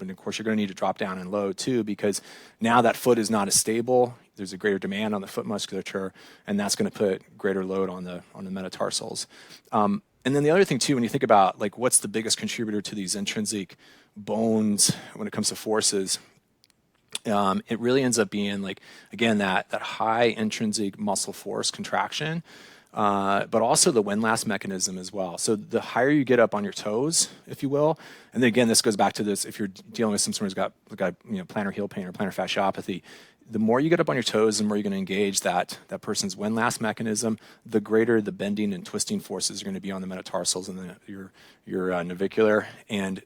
And of course, you're going to need to drop down and load too, because now that foot is not as stable. There's a greater demand on the foot musculature, and that's going to put greater load on the metatarsals. And then the other thing too, when you think about like what's the biggest contributor to these intrinsic bones when it comes to forces, it really ends up being like, again, that high intrinsic muscle force contraction, but also the windlass mechanism as well. So the higher you get up on your toes, if you will, and then again, this goes back to this, if you're dealing with someone who's got plantar heel pain or plantar fasciopathy, the more you get up on your toes, the more you're going to engage that person's windlass mechanism, the greater the bending and twisting forces are going to be on the metatarsals and your navicular. And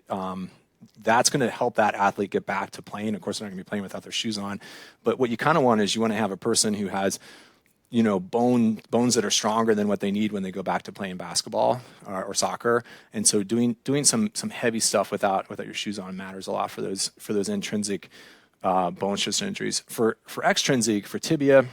that's going to help that athlete get back to playing. Of course, they're not going to be playing without their shoes on. But what you kind of want is you want to have a person who has bones that are stronger than what they need when they go back to playing basketball or soccer. And so doing some heavy stuff without your shoes on matters a lot for those intrinsic bone stress injuries. For extrinsic, for tibia,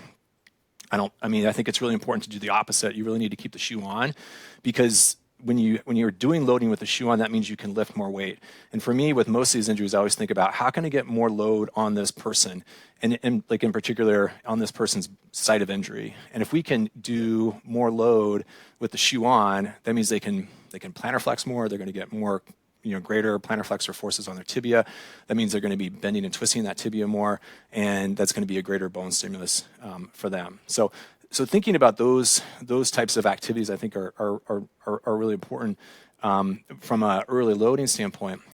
I think it's really important to do the opposite. You really need to keep the shoe on, because when you're doing loading with the shoe on, that means you can lift more weight. And for me, with most of these injuries, I always think about how can I get more load on this person, and like in particular on this person's site of injury. And if we can do more load with the shoe on, that means they can plantar flex more. They're going to get more greater plantar flexor forces on their tibia. That means they're going to be bending and twisting that tibia more, and that's going to be a greater bone stimulus for them. So thinking about those types of activities, I think are really important from an early loading standpoint.